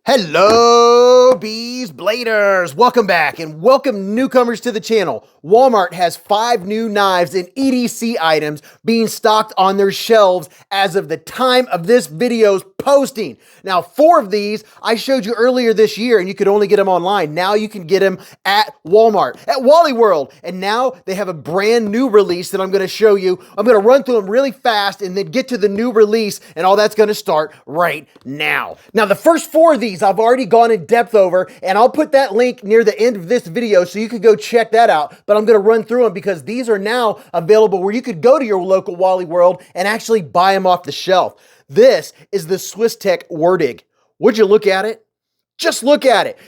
Hello, Beez Bladers! Welcome back and welcome newcomers to the channel. Walmart has 5 new knives and EDC items being stocked on their shelves as of the time of this video's posting. Now, 4 of these I showed you earlier this year and you could only get them online. Now you can get them at Walmart, at Wally World. And now they have a brand new release that I'm going to show you. I'm going to run through them really fast and then get to the new release, and all that's going to start right now. Now, the first 4 of these I've already gone in depth over, and I'll put that link near the end of this video so you can go check that out. But I'm going to run through them because these are now available where you could go to your local Wally World and actually buy them off the shelf. This is the SWISSTECH Werdig. Would you look at it? Just look at it.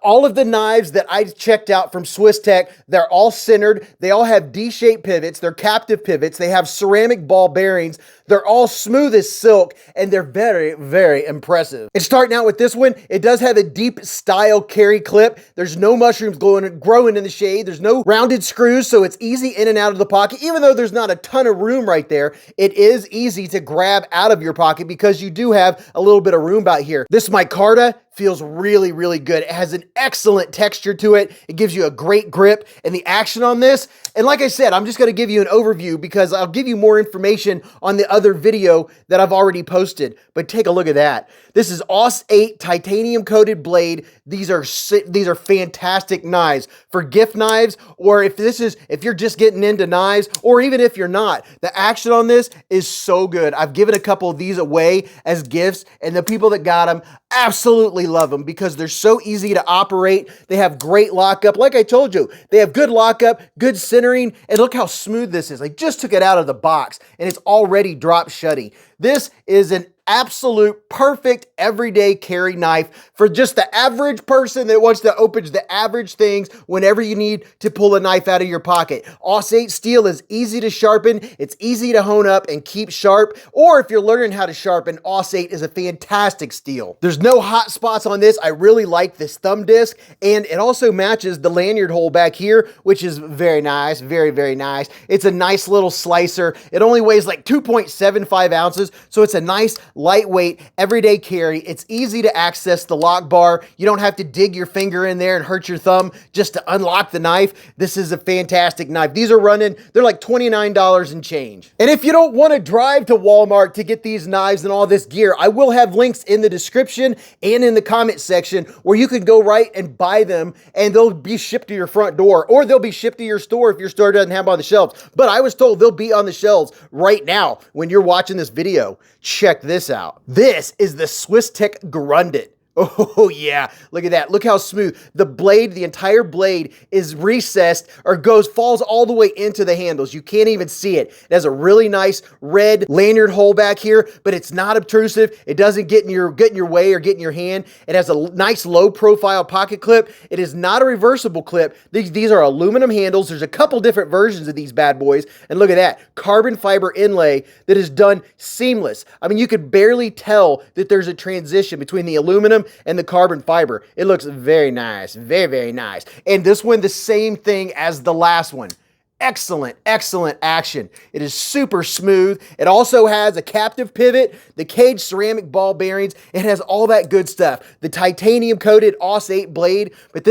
All of the knives that I checked out from SWISSTECH, they're all centered. They all have D-shaped pivots. They're captive pivots. They have ceramic ball bearings. They're all smooth as silk, and they're very, very impressive. And starting out with this one, it does have a deep style carry clip. There's no mushrooms growing in the shade. There's no rounded screws, so it's easy in and out of the pocket. Even though there's not a ton of room right there, it is easy to grab out of your pocket because you do have a little bit of room out here. This micarta feels really, really good. It has an excellent texture to it. It gives you a great grip, and the action on this, and like I said, I'm just going to give you an overview because I'll give you more information on the other video that I've already posted. But take a look at that. This is AUS 8 titanium coated blade. These are fantastic knives for gift knives, or if you're just getting into knives, or even if you're not. The action on this is so good. I've given a couple of these away as gifts, and the people that got them absolutely love them because they're so easy to operate. They have great lockup. Like I told you, they have good lockup, good centering, and look how smooth this is. I just took it out of the box and it's already drop shutty. This is an absolute perfect everyday carry knife for just the average person that wants to open the average things whenever you need to pull a knife out of your pocket. AUS 8 steel is easy to sharpen, it's easy to hone up and keep sharp, or if you're learning how to sharpen, AUS 8 is a fantastic steel. There's no hot spots on this. I really like this thumb disc, and it also matches the lanyard hole back here, which is very nice, very, very nice. It's a nice little slicer. It only weighs like 2.75 ounces, so it's a nice lightweight everyday carry. It's easy to access the lock bar. You don't have to dig your finger in there and hurt your thumb just to unlock the knife. This is a fantastic knife. These are running, they're like $29 and change. And if you don't want to drive to Walmart to get these knives and all this gear, I will have links in the description and in the comment section where you can go right and buy them, and they'll be shipped to your front door, or they'll be shipped to your store if your store doesn't have them on the shelves. But I was told they'll be on the shelves right now when you're watching this video. Check this out. This is the SWISSTECH Grundit. Oh yeah, look at that. Look how smooth. The blade, the entire blade is recessed or falls all the way into the handles. You can't even see it. It has a really nice red lanyard hole back here, but it's not obtrusive. It doesn't get in your way or get in your hand. It has a nice low profile pocket clip. It is not a reversible clip. These are aluminum handles. There's a couple different versions of these bad boys. And look at that, carbon fiber inlay that is done seamless. I mean, you could barely tell that there's a transition between the aluminum and the carbon fiber. It looks very nice, very, very nice. And this one, the same thing as the last one. Excellent, excellent action. It is super smooth. It also has a captive pivot, the cage ceramic ball bearings. It has all that good stuff. The titanium coated AUS 8 blade, but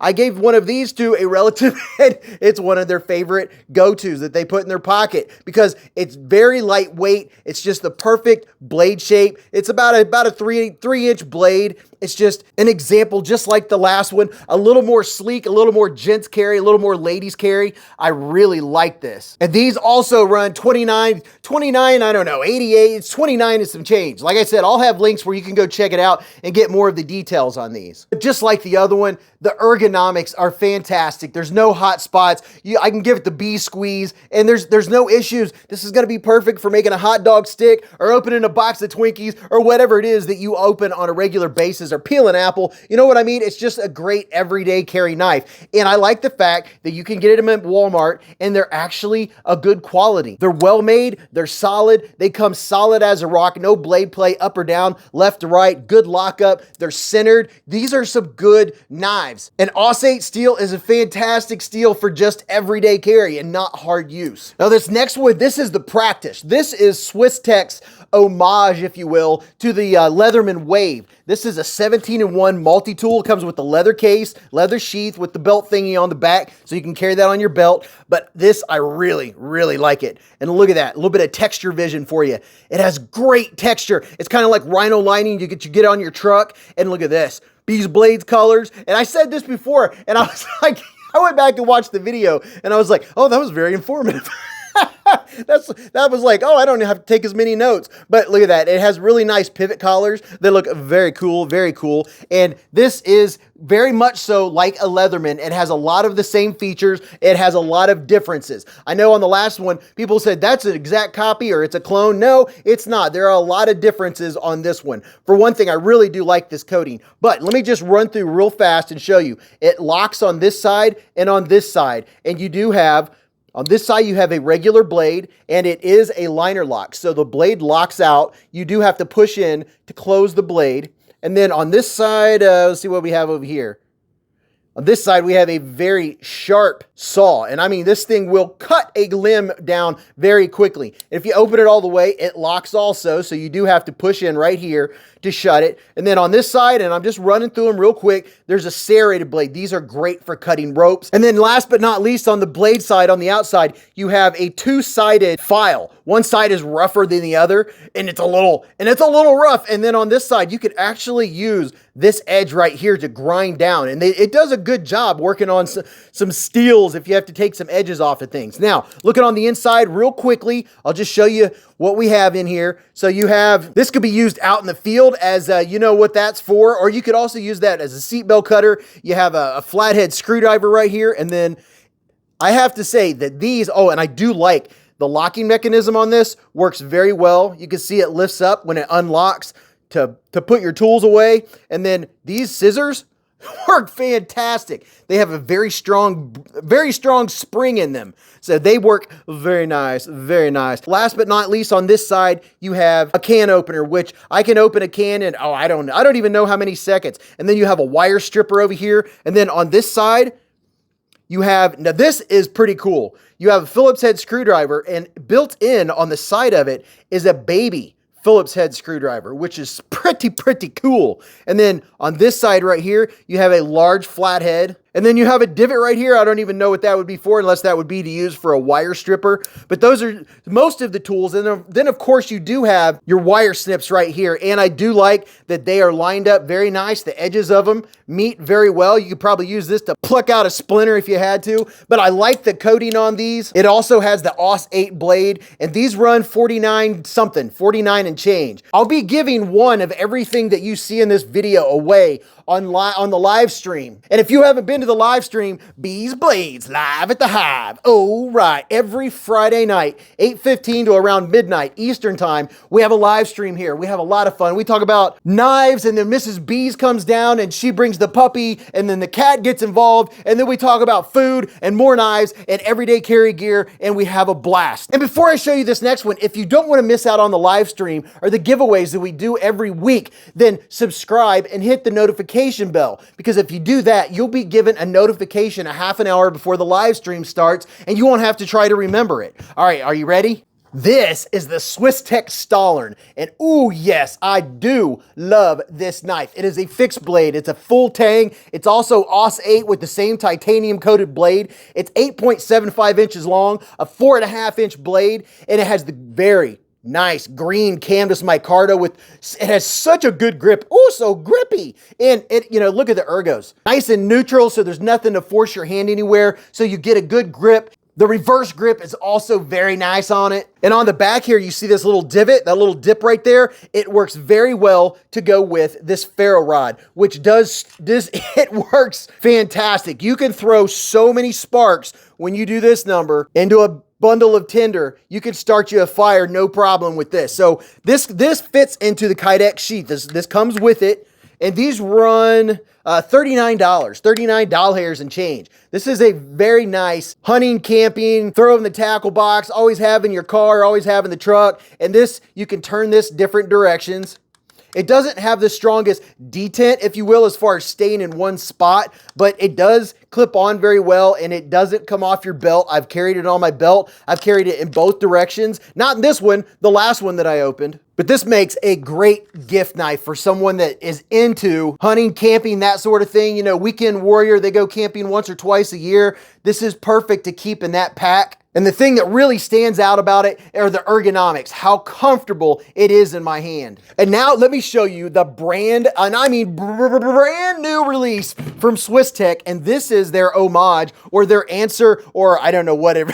I gave one of these to a relative and it's one of their favorite go-tos that they put in their pocket because it's very lightweight. It's just the perfect blade shape. It's about a 3-inch blade. It's just an example, just like the last one, a little more sleek, a little more gents carry, a little more ladies carry. I really like this. And these also run 29, I don't know, 88, it's 29 and some change. Like I said, I'll have links where you can go check it out and get more of the details on these. But just like the other one, the ergonomics are fantastic. There's no hot spots. I can give it the bee squeeze and there's no issues. This is gonna be perfect for making a hot dog stick or opening a box of Twinkies or whatever it is that you open on a regular basis, or peel an apple. You know what I mean? It's just a great everyday carry knife. And I like the fact that you can get them at Walmart and they're actually a good quality. They're well made, they're solid, they come solid as a rock, no blade play up or down, left to right, good lockup, they're centered. These are some good knives. And AUS 8 steel is a fantastic steel for just everyday carry and not hard use. Now this next one, this is the practice. This is SWISSTECH's homage, if you will, to the Leatherman Wave. This is a 17-in-1 multi-tool. It comes with the leather case, leather sheath with the belt thingy on the back, so you can carry that on your belt. But this, I really, really like it. And look at that, a little bit of texture vision for you. It has great texture. It's kind of like rhino lining you get on your truck. And look at this, Beez Blades colors. And I said this before, and I was like, I went back and watched the video, and I was like, oh, that was very informative. That was like, oh, I don't have to take as many notes. But look at that. It has really nice pivot collars. They look very cool, very cool. And this is very much so like a Leatherman. It has a lot of the same features. It has a lot of differences. I know on the last one, people said that's an exact copy or it's a clone. No, it's not. There are a lot of differences on this one. For one thing, I really do like this coating. But let me just run through real fast and show you. It locks on this side and on this side. And you do have, on this side, you have a regular blade, and it is a liner lock. So the blade locks out. You do have to push in to close the blade. And then on this side, let's see what we have over here. On this side, we have a very sharp saw. And I mean, this thing will cut a limb down very quickly. If you open it all the way, it locks also. So you do have to push in right here to shut it. And then on this side, and I'm just running through them real quick, there's a serrated blade. These are great for cutting ropes. And then last but not least, on the blade side, on the outside, you have a two-sided file. One side is rougher than the other, and it's a little rough. And then on this side, you could actually use this edge right here to grind down. And it does a good job working on some steels if you have to take some edges off of things. Now, looking on the inside real quickly, I'll just show you what we have in here. So you have, this could be used out in the field as you know what that's for, or you could also use that as a seatbelt cutter. You have a flathead screwdriver right here. And then I have to say that these, oh, and I do like the locking mechanism on this, works very well. You can see it lifts up when it unlocks to put your tools away. And then these scissors work fantastic. They have a very strong spring in them. So they work very nice, very nice. Last but not least, on this side, you have a can opener, which I can open a can in, oh, I don't even know how many seconds. And then you have a wire stripper over here. And then on this side, you have, now this is pretty cool. You have a Phillips head screwdriver, and built in on the side of it is a baby Phillips head screwdriver, which is pretty cool. And then on this side right here, you have a large flathead. And then you have a divot right here. I don't even know what that would be for, unless that would be to use for a wire stripper. But those are most of the tools. And then of course you do have your wire snips right here. And I do like that they are lined up very nice. The edges of them meet very well. You could probably use this to pluck out a splinter if you had to. But I like the coating on these. It also has the AUS 8 blade. And these run 49 something, 49 and change. I'll be giving one of everything that you see in this video away on the live stream. And if you haven't been to the live stream, Beez Blades live at the Hive. Oh, right. Every Friday night, 8:15 to around midnight Eastern time, we have a live stream here. We have a lot of fun. We talk about knives, and then Mrs. Beez comes down and she brings the puppy, and then the cat gets involved, and then we talk about food and more knives and everyday carry gear, and we have a blast. And before I show you this next one, if you don't want to miss out on the live stream or the giveaways that we do every week, then subscribe and hit the notification bell, because if you do that, you'll be given a notification a half an hour before the live stream starts, and you won't have to try to remember it. All right, are you ready? This is the SWISSTECH Stahlern, and ooh, yes, I do love this knife. It is a fixed blade. It's a full tang. It's also AUS 8 with the same titanium coated blade. It's 8.75 inches long, a 4.5-inch blade, and it has the very nice green canvas micarta it has such a good grip. Oh, so grippy. And it, look at the ergos. Nice and neutral, so there's nothing to force your hand anywhere, so you get a good grip. The reverse grip is also very nice on it. And on the back here, you see this little divot, that little dip right there. It works very well to go with this ferro rod, which it works fantastic. You can throw so many sparks when you do this number into a bundle of tinder. You can start you a fire, no problem with this. So this fits into the Kydex sheath. This comes with it, and these run $39, $39 and change. This is a very nice hunting, camping, throw in the tackle box, always have in your car, always have in the truck. And this, you can turn this different directions. It doesn't have the strongest detent, if you will, as far as staying in one spot, but it does clip on very well, and it doesn't come off your belt. I've carried it on my belt. I've carried it in both directions. Not in this one, the last one that I opened. But this makes a great gift knife for someone that is into hunting, camping, that sort of thing. You know, weekend warrior, they go camping once or twice a year. This is perfect to keep in that pack. And the thing that really stands out about it are the ergonomics, how comfortable it is in my hand. And now let me show you the brand, and I mean brand new release from SWISSTECH. And this is their homage or their answer, or I don't know, whatever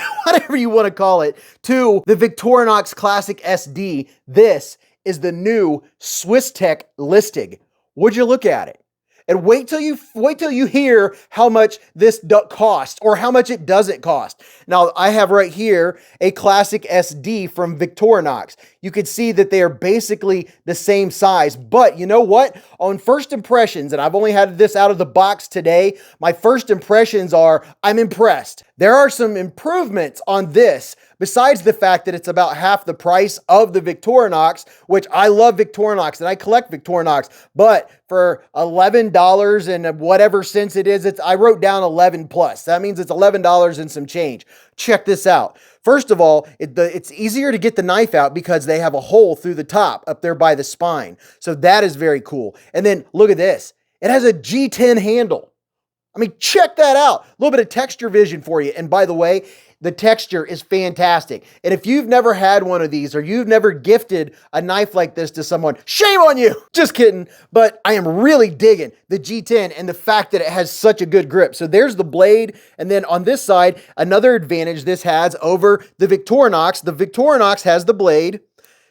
you want to call it, to the Victorinox Classic SD. This is the new SWISSTECH listing. Would you look at it? And wait till you hear how much this costs or how much it doesn't cost. Now, I have right here a Classic SD from Victorinox. You can see that they are basically the same size, but you know what? On first impressions, and I've only had this out of the box today, my first impressions are I'm impressed. There are some improvements on this, besides the fact that it's about half the price of the Victorinox, which I love Victorinox and I collect Victorinox, but for $11 and whatever cents it is, I wrote down 11 plus. That means it's $11 and some change. Check this out. First of all, it's easier to get the knife out because they have a hole through the top up there by the spine. So that is very cool. And then look at this. It has a G10 handle. I mean, check that out. A little bit of texture vision for you. And by the way, the texture is fantastic. And if you've never had one of these or you've never gifted a knife like this to someone, shame on you. Just kidding. But I am really digging the G10 and the fact that it has such a good grip. So there's the blade. And then on this side, another advantage this has over the Victorinox. The Victorinox has the blade,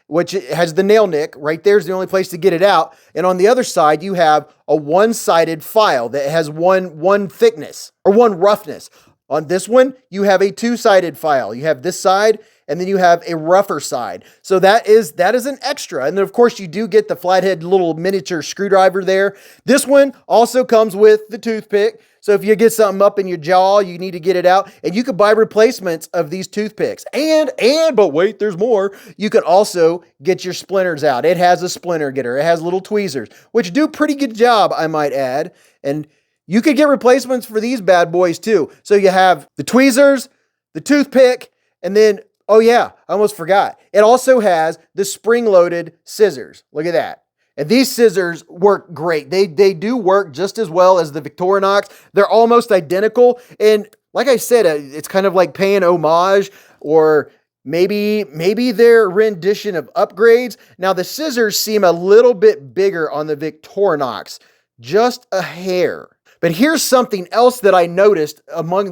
which has the nail nick. Right there's the only place to get it out. And on the other side, you have a one-sided file that has one thickness or one roughness. On this one, you have a two-sided file. You have this side, and then you have a rougher side. So that is an extra. And then, of course, you do get the flathead little miniature screwdriver there. This one also comes with the toothpick. So if you get something up in your jaw, you need to get it out. And you could buy replacements of these toothpicks. But wait, there's more. You can also get your splinters out. It has a splinter getter. It has little tweezers, which do a pretty good job, I might add. And you could get replacements for these bad boys too. So you have the tweezers, the toothpick, and then, oh yeah, I almost forgot. It also has the spring-loaded scissors. Look at that. And these scissors work great. They do work just as well as the Victorinox. They're almost identical. And like I said, it's kind of like paying homage, or maybe their rendition of upgrades. Now the scissors seem a little bit bigger on the Victorinox, just a hair. But here's something else that I noticed among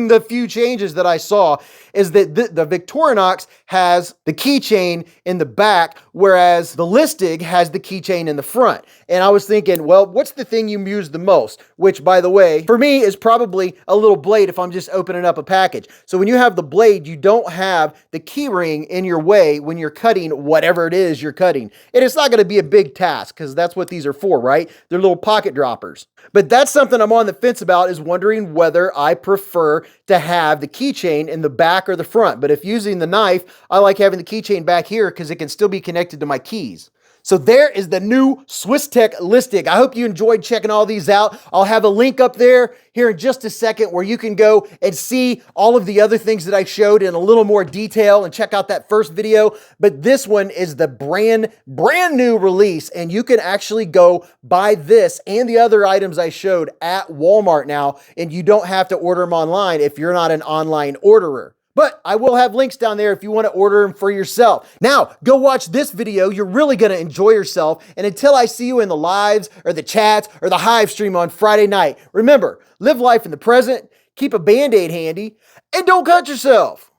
the few changes that I saw is that the Victorinox has the keychain in the back, whereas the SWISSTECH has the keychain in the front. And I was thinking, well, what's the thing you use the most? Which, by the way, for me is probably a little blade if I'm just opening up a package. So when you have the blade, you don't have the key ring in your way when you're cutting whatever it is you're cutting. And it's not going to be a big task because that's what these are for, right? They're little pocket droppers. But that's something I'm on the fence about, is wondering whether I prefer to have the keychain in the back or the front. But if using the knife, I like having the keychain back here because it can still be connected to my keys. So there is the new SWISSTECH listing. I hope you enjoyed checking all these out. I'll have a link up there here in just a second where you can go and see all of the other things that I showed in a little more detail and check out that first video. But this one is the brand new release, and you can actually go buy this and the other items I showed at Walmart now, and you don't have to order them online if you're not an online orderer. But I will have links down there if you want to order them for yourself. Now, go watch this video. You're really going to enjoy yourself. And until I see you in the lives or the chats or the Hive stream on Friday night, remember, live life in the present, keep a Band-Aid handy, and don't cut yourself.